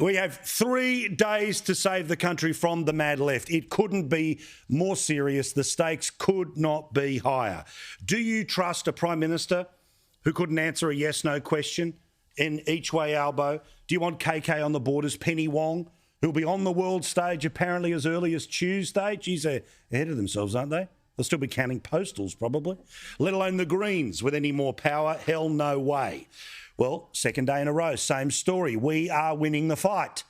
We have 3 days to save the country from the mad left. It couldn't be more serious. The stakes could not be higher. Do you trust a Prime Minister who couldn't answer a yes-no question in each way elbow? Do you want KK on the board as Penny Wong, who'll be on the world stage apparently as early as Tuesday? Geez, they're ahead of themselves, aren't they? They'll still be counting postals probably. Let alone the Greens with any more power. Hell no way. Well, second day in a row, same story. We are winning the fight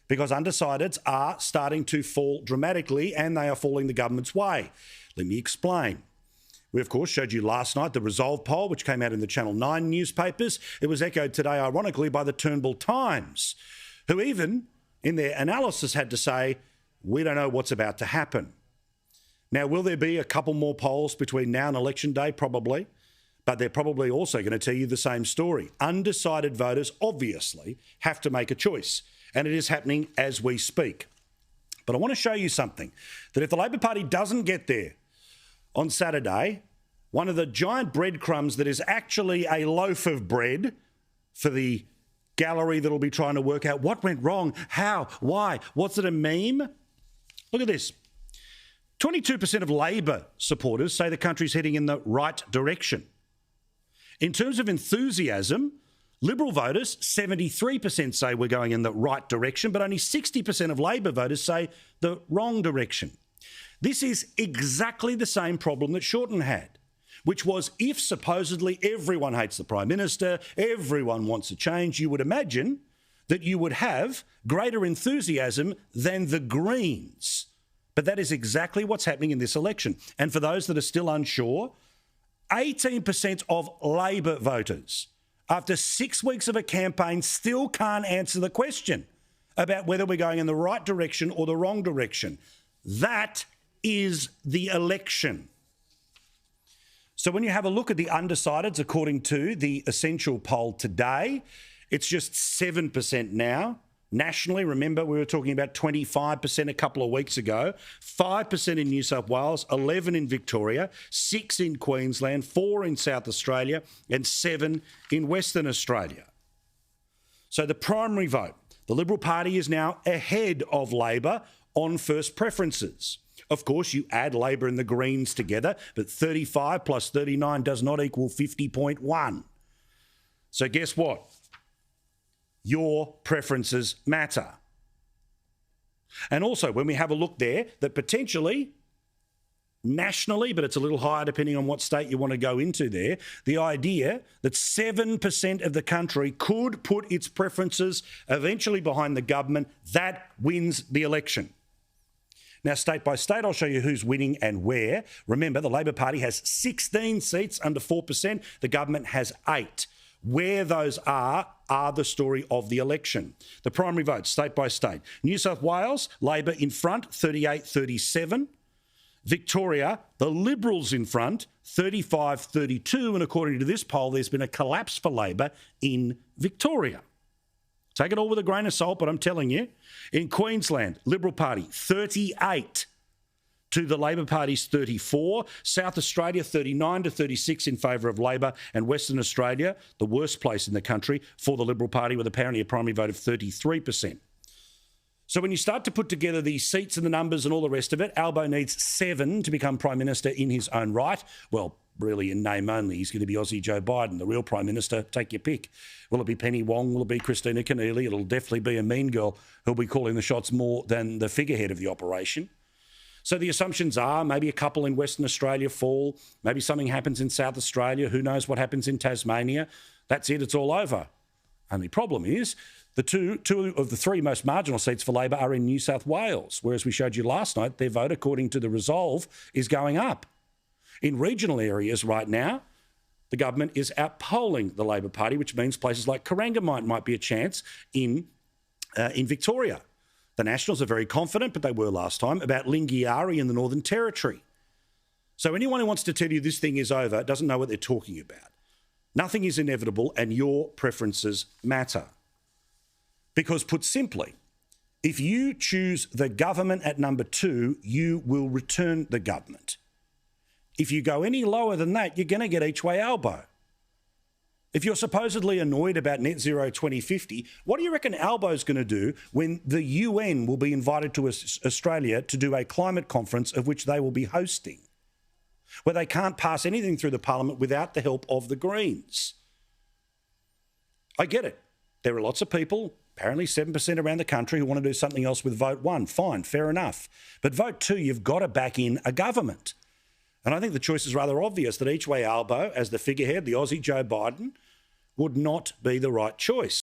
because undecideds are starting to fall dramatically and they are falling the government's way. Let me explain. We, of course, showed you last night the Resolve poll, which came out in the Channel 9 newspapers. It was echoed today, ironically, by the Turnbull Times, who even in their analysis had to say, we don't know what's about to happen. Now, will there be a couple more polls between now and election day? Probably. But they're probably also going to tell you the same story. Undecided voters obviously have to make a choice, and it is happening as we speak. But I want to show you something, that if the Labor Party doesn't get there on Saturday, one of the giant breadcrumbs that is actually a loaf of bread for the gallery that'll be trying to work out what went wrong, how, why, what's it a meme? Look at this. 22% of Labor supporters say the country's heading in the right direction. In terms of enthusiasm, Liberal voters, 73% say we're going in the right direction, but only 60% of Labor voters say the wrong direction. This is exactly the same problem that Shorten had, which was if supposedly everyone hates the Prime Minister, everyone wants a change, you would imagine that you would have greater enthusiasm than the Greens. But that is exactly what's happening in this election. And for those that are still unsure, 18% of Labor voters, after 6 weeks of a campaign, still can't answer the question about whether we're going in the right direction or the wrong direction. That is the election. So when you have a look at the undecideds, according to the Essential poll today, it's just 7% now. Nationally, remember, we were talking about 25% a couple of weeks ago, 5% in New South Wales, 11% in Victoria, 6% in Queensland, 4% in South Australia, and 7% in Western Australia. So the primary vote, the Liberal Party is now ahead of Labor on first preferences. Of course, you add Labor and the Greens together, but 35 plus 39 does not equal 50.1. So guess what? Your preferences matter. And also, when we have a look there, that potentially, nationally, but it's a little higher depending on what state you want to go into there, the idea that 7% of the country could put its preferences eventually behind the government, that wins the election. Now, state by state, I'll show you who's winning and where. Remember, the Labor Party has 16 seats under 4%. The government has 8. Where those are the story of the election. The primary votes, state by state. New South Wales, Labor in front, 38-37. Victoria, the Liberals in front, 35-32. And according to this poll, there's been a collapse for Labor in Victoria. Take it all with a grain of salt, but I'm telling you. In Queensland, Liberal Party, 38 to the Labor Party's 34. South Australia, 39-36 in favour of Labor. And Western Australia, the worst place in the country for the Liberal Party, with apparently a primary vote of 33%. So when you start to put together the seats and the numbers and all the rest of it, Albo needs 7 to become Prime Minister in his own right. Well, really in name only, he's going to be Aussie Joe Biden, the real Prime Minister. Take your pick. Will it be Penny Wong? Will it be Christina Keneally? It'll definitely be a mean girl who'll be calling the shots more than the figurehead of the operation. So the assumptions are maybe a couple in Western Australia fall, maybe something happens in South Australia, who knows what happens in Tasmania. That's it, it's all over. Only problem is the two of the 3 most marginal seats for Labor are in New South Wales, whereas we showed you last night their vote, according to the Resolve, is going up. In regional areas right now, the government is outpolling the Labor Party, which means places like Corangamite might be a chance in Victoria. The Nationals are very confident, but they were last time, about Lingiari in the Northern Territory. So anyone who wants to tell you this thing is over doesn't know what they're talking about. Nothing is inevitable, and your preferences matter. Because put simply, if you choose the government at number 2, you will return the government. If you go any lower than that, you're going to get each way elbow. If you're supposedly annoyed about net zero 2050, what do you reckon Albo's going to do when the UN will be invited to Australia to do a climate conference of which they will be hosting, where they can't pass anything through the parliament without the help of the Greens? I get it. There are lots of people, apparently 7% around the country, who want to do something else with vote 1. Fine, fair enough. But vote 2, you've got to back in a government. And I think the choice is rather obvious that each way Albo, as the figurehead, the Aussie Joe Biden, would not be the right choice.